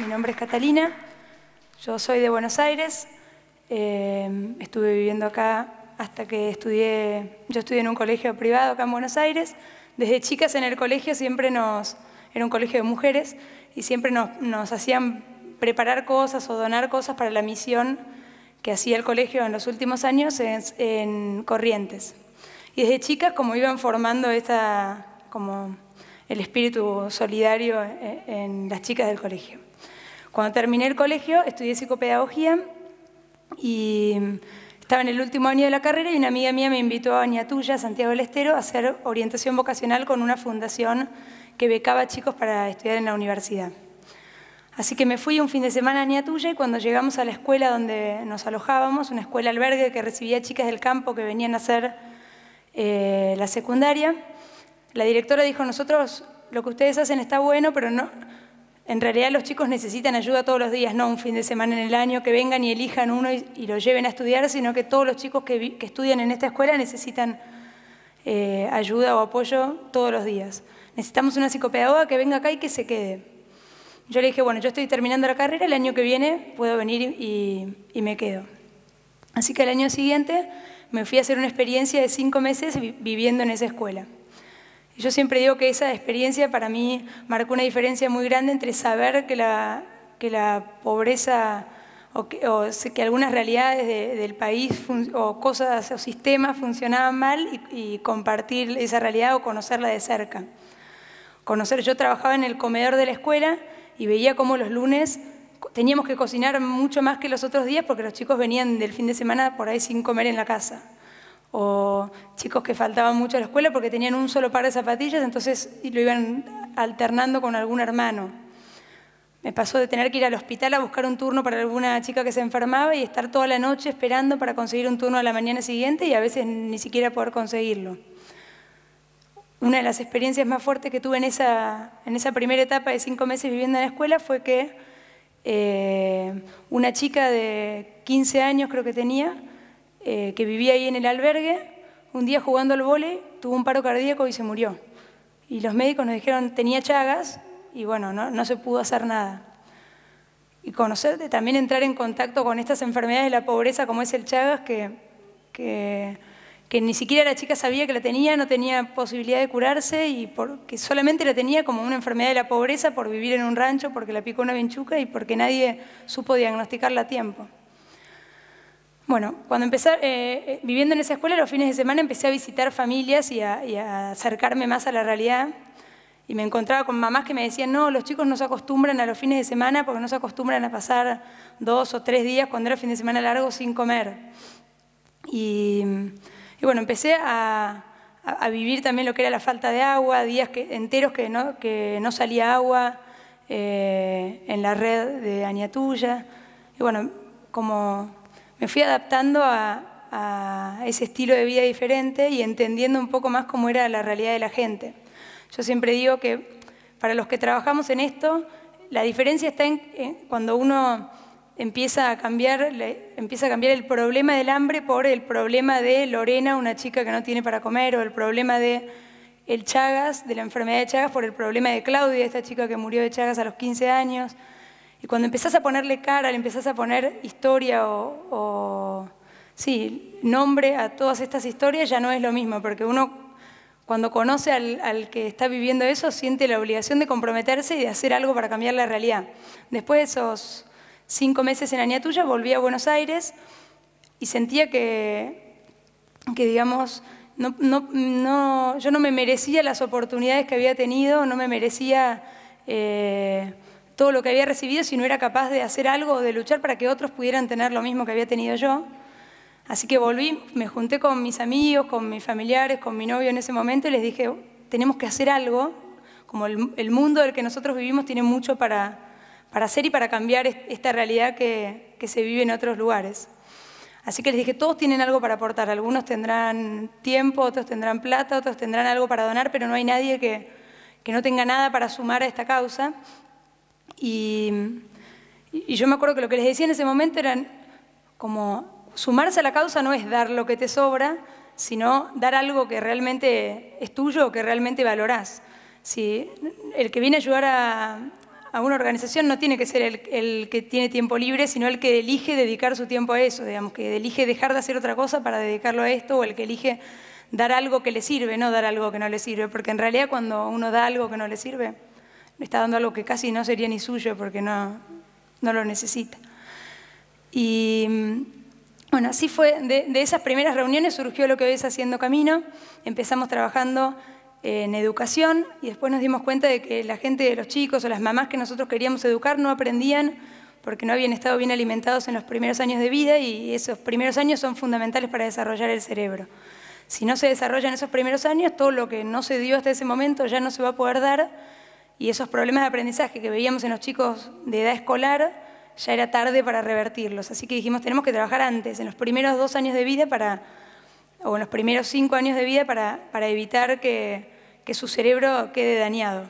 nombre es Catalina, yo soy de Buenos Aires, estuve viviendo acá hasta que yo estudié en un colegio privado acá en Buenos Aires. Desde chicas en el colegio era un colegio de mujeres y siempre nos hacían preparar cosas o donar cosas para la misión que hacía el colegio en los últimos años en Corrientes. Y desde chicas como iban formando como el espíritu solidario en las chicas del colegio. Cuando terminé el colegio estudié psicopedagogía y estaba en el último año de la carrera y una amiga mía me invitó a Ñatuya, Santiago del Estero, a hacer orientación vocacional con una fundación que becaba a chicos para estudiar en la universidad. Así que me fui un fin de semana a Ñatuya y cuando llegamos a la escuela donde nos alojábamos, una escuela albergue que recibía chicas del campo que venían a hacer la secundaria, la directora dijo: nosotros lo que ustedes hacen está bueno, pero no, en realidad los chicos necesitan ayuda todos los días, no un fin de semana en el año, que vengan y elijan uno y lo lleven a estudiar, sino que todos los chicos que estudian en esta escuela necesitan ayuda o apoyo todos los días. Necesitamos una psicopedagoga que venga acá y que se quede. Yo le dije, bueno, yo estoy terminando la carrera, el año que viene puedo venir y me quedo. Así que al año siguiente me fui a hacer una experiencia de 5 meses viviendo en esa escuela. Yo siempre digo que esa experiencia para mí marcó una diferencia muy grande entre saber que la pobreza o que algunas realidades del país o cosas o sistemas funcionaban mal y compartir esa realidad o conocerla de cerca. Yo trabajaba en el comedor de la escuela y veía cómo los lunes teníamos que cocinar mucho más que los otros días porque los chicos venían del fin de semana por ahí sin comer en la casa. O chicos que faltaban mucho a la escuela porque tenían un solo par de zapatillas, entonces lo iban alternando con algún hermano. Me pasó de tener que ir al hospital a buscar un turno para alguna chica que se enfermaba y estar toda la noche esperando para conseguir un turno a la mañana siguiente y a veces ni siquiera poder conseguirlo. Una de las experiencias más fuertes que tuve en esa primera etapa de 5 meses viviendo en la escuela fue que una chica de 15 años creo que tenía, que vivía ahí en el albergue, un día jugando al vóley tuvo un paro cardíaco y se murió. Y los médicos nos dijeron tenía Chagas y bueno, no se pudo hacer nada. Y también entrar en contacto con estas enfermedades de la pobreza como es el Chagas, que ni siquiera la chica sabía que la tenía, no tenía posibilidad de curarse y que solamente la tenía como una enfermedad de la pobreza por vivir en un rancho, porque la picó una vinchuca y porque nadie supo diagnosticarla a tiempo. Bueno, cuando empecé viviendo en esa escuela, los fines de semana empecé a visitar familias y a acercarme más a la realidad. Y me encontraba con mamás que me decían, no, los chicos no se acostumbran a los fines de semana porque no se acostumbran a pasar 2 o 3 días cuando era fin de semana largo sin comer. Y bueno, empecé a vivir también lo que era la falta de agua, días enteros que no salía agua en la red de Ñatuya. Y bueno, como me fui adaptando a ese estilo de vida diferente y entendiendo un poco más cómo era la realidad de la gente. Yo siempre digo que para los que trabajamos en esto, la diferencia está en cuando uno empieza a cambiar el problema del hambre por el problema de Lorena, una chica que no tiene para comer, o el problema de el Chagas, de la enfermedad de Chagas, por el problema de Claudia, esta chica que murió de Chagas a los 15 años. Y cuando empezás a ponerle cara, le empezás a poner historia nombre a todas estas historias, ya no es lo mismo, porque uno cuando conoce al que está viviendo eso, siente la obligación de comprometerse y de hacer algo para cambiar la realidad. Después de esos 5 meses en Ñatuya, volví a Buenos Aires y sentía que digamos, yo no me merecía las oportunidades que había tenido, no me merecía todo lo que había recibido si no era capaz de hacer algo o de luchar para que otros pudieran tener lo mismo que había tenido yo. Así que volví, me junté con mis amigos, con mis familiares, con mi novio en ese momento y les dije, tenemos que hacer algo, como el mundo del que nosotros vivimos tiene mucho para hacer y para cambiar esta realidad que se vive en otros lugares. Así que les dije, todos tienen algo para aportar, algunos tendrán tiempo, otros tendrán plata, otros tendrán algo para donar, pero no hay nadie que no tenga nada para sumar a esta causa. Y yo me acuerdo que lo que les decía en ese momento eran como sumarse a la causa no es dar lo que te sobra, sino dar algo que realmente es tuyo o que realmente valorás. Si el que viene a ayudar a una organización no tiene que ser el que tiene tiempo libre, sino el que elige dedicar su tiempo a eso, digamos, que elige dejar de hacer otra cosa para dedicarlo a esto, o el que elige dar algo que le sirve, no dar algo que no le sirve, porque en realidad cuando uno da algo que no le sirve, le está dando algo que casi no sería ni suyo porque no lo necesita. Y bueno, así fue, de esas primeras reuniones surgió lo que hoy es Haciendo Camino. Empezamos trabajando en educación y después nos dimos cuenta de que la gente de los chicos o las mamás que nosotros queríamos educar no aprendían porque no habían estado bien alimentados en los primeros años de vida, y esos primeros años son fundamentales para desarrollar el cerebro. Si no se desarrolla en esos primeros años, todo lo que no se dio hasta ese momento ya no se va a poder dar, y esos problemas de aprendizaje que veíamos en los chicos de edad escolar ya era tarde para revertirlos. Así que dijimos, tenemos que trabajar antes, en los primeros 2 años de vida o en los primeros 5 años de vida para evitar que su cerebro quede dañado.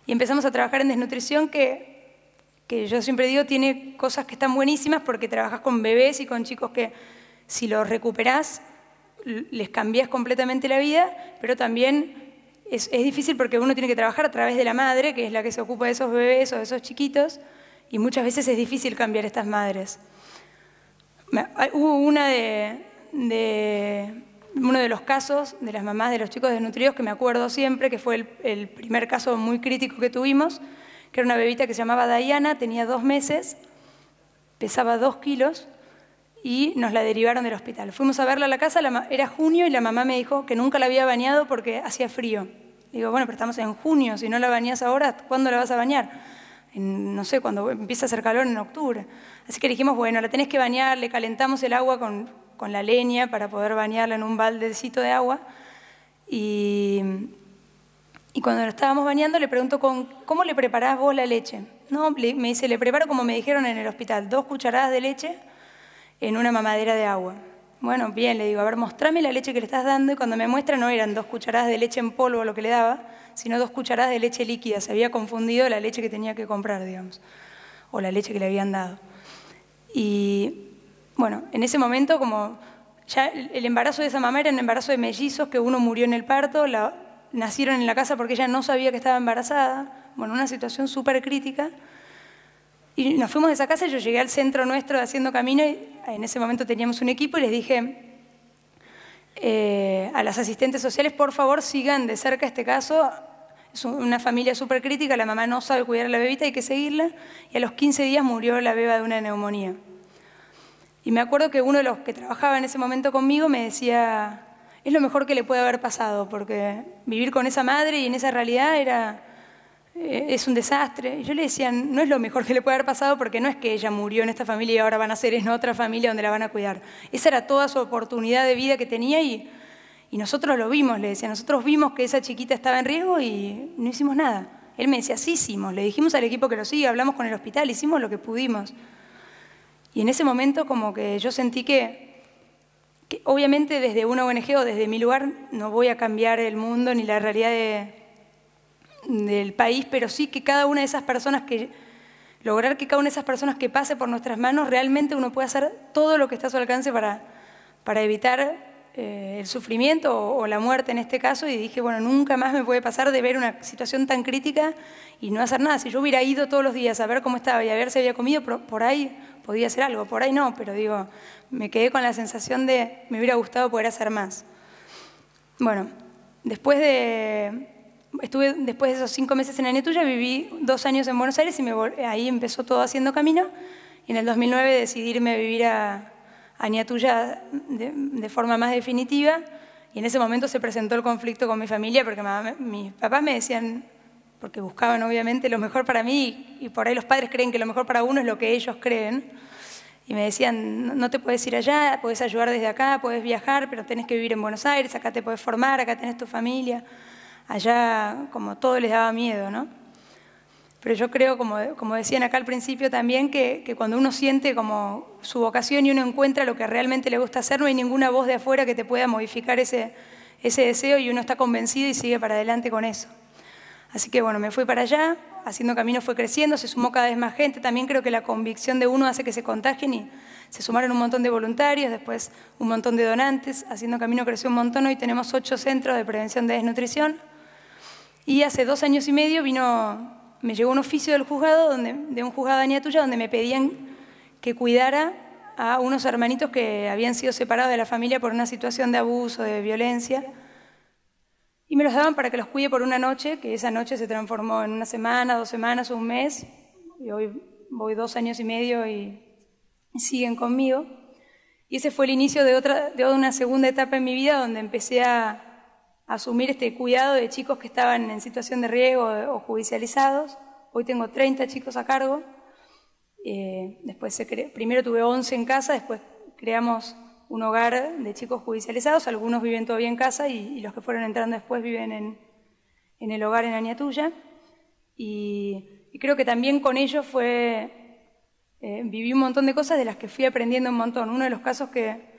Y empezamos a trabajar en desnutrición, que yo siempre digo tiene cosas que están buenísimas porque trabajas con bebés y con chicos que si los recuperás les cambiás completamente la vida, pero también es difícil porque uno tiene que trabajar a través de la madre, que es la que se ocupa de esos bebés o de esos chiquitos, y muchas veces es difícil cambiar estas madres. Hubo uno de los casos de las mamás de los chicos desnutridos que me acuerdo siempre, que fue el primer caso muy crítico que tuvimos, que era una bebita que se llamaba Diana, tenía 2 meses, pesaba 2 kilos, y nos la derivaron del hospital. Fuimos a verla a la casa, era junio, y la mamá me dijo que nunca la había bañado porque hacía frío. Digo, bueno, pero estamos en junio, si no la bañás ahora, ¿cuándo la vas a bañar? No sé, cuando empieza a hacer calor en octubre. Así que dijimos, bueno, la tenés que bañar, le calentamos el agua con la leña para poder bañarla en un baldecito de agua. Y cuando la estábamos bañando le pregunto, ¿cómo le preparás vos la leche? No, me dice, le preparo como me dijeron en el hospital, 2 cucharadas de leche en una mamadera de agua. Bueno, bien, le digo, a ver, mostrame la leche que le estás dando, y cuando me muestra no eran 2 cucharadas de leche en polvo lo que le daba, sino 2 cucharadas de leche líquida. Se había confundido la leche que tenía que comprar, digamos, o la leche que le habían dado. Y bueno, en ese momento, como ya el embarazo de esa mamá era un embarazo de mellizos, que uno murió en el parto, nacieron en la casa porque ella no sabía que estaba embarazada, bueno, una situación súper crítica. Y nos fuimos de esa casa, y yo llegué al centro nuestro de Haciendo Camino, y en ese momento teníamos un equipo, y les dije a las asistentes sociales, por favor, sigan de cerca este caso. Es una familia súper crítica, la mamá no sabe cuidar a la bebita, hay que seguirla, y a los 15 días murió la beba de una neumonía. Y me acuerdo que uno de los que trabajaba en ese momento conmigo me decía, es lo mejor que le puede haber pasado, porque vivir con esa madre y en esa realidad es un desastre. Y yo le decía, no es lo mejor que le puede haber pasado, porque no es que ella murió en esta familia y ahora van a ser en otra familia donde la van a cuidar. Esa era toda su oportunidad de vida que tenía, y nosotros lo vimos, le decía, nosotros vimos que esa chiquita estaba en riesgo y no hicimos nada. Él me decía, sí hicimos, le dijimos al equipo que lo sigue, hablamos con el hospital, hicimos lo que pudimos. Y en ese momento como que yo sentí que obviamente desde una ONG o desde mi lugar no voy a cambiar el mundo ni la realidad del país, pero sí que cada una de esas personas lograr que cada una de esas personas que pase por nuestras manos, realmente uno puede hacer todo lo que está a su alcance para evitar el sufrimiento o la muerte en este caso. Y dije, bueno, nunca más me puede pasar de ver una situación tan crítica y no hacer nada. Si yo hubiera ido todos los días a ver cómo estaba y a ver si había comido, por ahí podía hacer algo, por ahí no, pero digo, me quedé con la sensación de me hubiera gustado poder hacer más. Bueno, después de esos 5 meses en Añatuya, viví 2 años en Buenos Aires, y ahí empezó todo Haciendo Camino, y en el 2009 decidí irme a vivir a Añatuya de forma más definitiva, y en ese momento se presentó el conflicto con mi familia, porque mis papás me decían, porque buscaban obviamente lo mejor para mí, y por ahí los padres creen que lo mejor para uno es lo que ellos creen, y me decían, no te puedes ir allá, puedes ayudar desde acá, puedes viajar, pero tenés que vivir en Buenos Aires, acá te puedes formar, acá tenés tu familia. Allá como todo les daba miedo, ¿no? Pero yo creo, como decían acá al principio también, que cuando uno siente como su vocación y uno encuentra lo que realmente le gusta hacer, no hay ninguna voz de afuera que te pueda modificar ese deseo, y uno está convencido y sigue para adelante con eso. Así que bueno, me fui para allá, Haciendo Camino fue creciendo, se sumó cada vez más gente, también creo que la convicción de uno hace que se contagien, y se sumaron un montón de voluntarios, después un montón de donantes, Haciendo Camino creció un montón, hoy tenemos 8 centros de prevención de desnutrición. Y hace 2 años y medio vino me llegó un oficio del juzgado, de un juzgado de Añatuya, donde me pedían que cuidara a unos hermanitos que habían sido separados de la familia por una situación de abuso, de violencia. Y me los daban para que los cuide por una noche, que esa noche se transformó en una semana, 2 semanas, un mes. Y hoy voy 2 años y medio y siguen conmigo. Y ese fue el inicio de una segunda etapa en mi vida, donde empecé a asumir este cuidado de chicos que estaban en situación de riesgo o judicializados. Hoy tengo 30 chicos a cargo. Primero tuve 11 en casa, después creamos un hogar de chicos judicializados. Algunos viven todavía en casa y los que fueron entrando después viven en el hogar en Añatuya. Y creo que también con ellos viví un montón de cosas de las que fui aprendiendo un montón. Uno de los casos que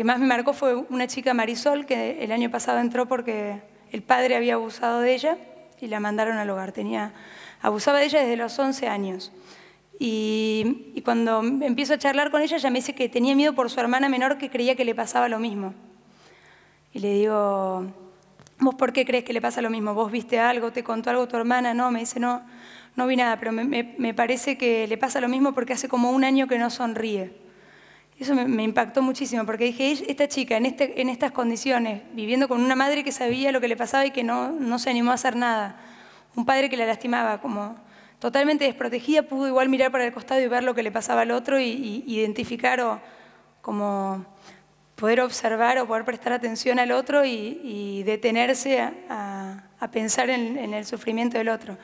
más me marcó fue una chica, Marisol, que el año pasado entró porque el padre había abusado de ella y la mandaron al hogar. Abusaba de ella desde los 11 años. Y cuando empiezo a charlar con ella me dice que tenía miedo por su hermana menor, que creía que le pasaba lo mismo. Y le digo, ¿vos por qué crees que le pasa lo mismo? ¿Vos viste algo? ¿Te contó algo tu hermana? No, me dice, no vi nada, pero me parece que le pasa lo mismo porque hace como 1 año que no sonríe. Eso me impactó muchísimo, porque dije, esta chica en estas condiciones, viviendo con una madre que sabía lo que le pasaba y que no se animó a hacer nada, un padre que la lastimaba, como totalmente desprotegida, pudo igual mirar para el costado y ver lo que le pasaba al otro y identificar o como poder observar o poder prestar atención al otro y detenerse a pensar en el sufrimiento del otro.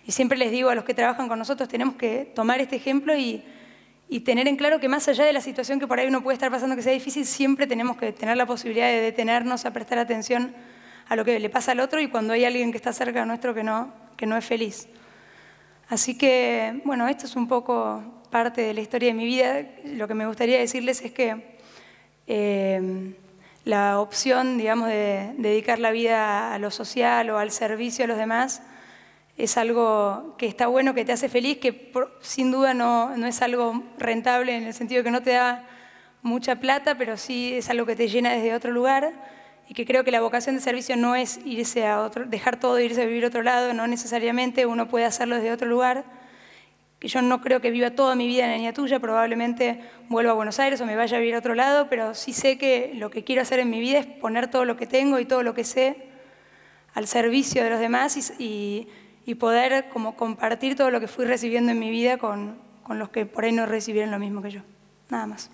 Y siempre les digo a los que trabajan con nosotros, tenemos que tomar este ejemplo y tener en claro que más allá de la situación que por ahí uno puede estar pasando que sea difícil, siempre tenemos que tener la posibilidad de detenernos a prestar atención a lo que le pasa al otro y cuando hay alguien que está cerca nuestro que no es feliz. Así que, bueno, esto es un poco parte de la historia de mi vida. Lo que me gustaría decirles es que la opción, digamos, de dedicar la vida a lo social o al servicio a los demás es algo que está bueno, que te hace feliz, que sin duda no es algo rentable en el sentido de que no te da mucha plata, pero sí es algo que te llena desde otro lugar y que creo que la vocación de servicio no es irse a dejar todo e irse a vivir a otro lado, no necesariamente, uno puede hacerlo desde otro lugar. Que yo no creo que viva toda mi vida en Añatuya, probablemente vuelva a Buenos Aires o me vaya a vivir a otro lado, pero sí sé que lo que quiero hacer en mi vida es poner todo lo que tengo y todo lo que sé al servicio de los demás y poder como compartir todo lo que fui recibiendo en mi vida con los que por ahí no recibieron lo mismo que yo. Nada más.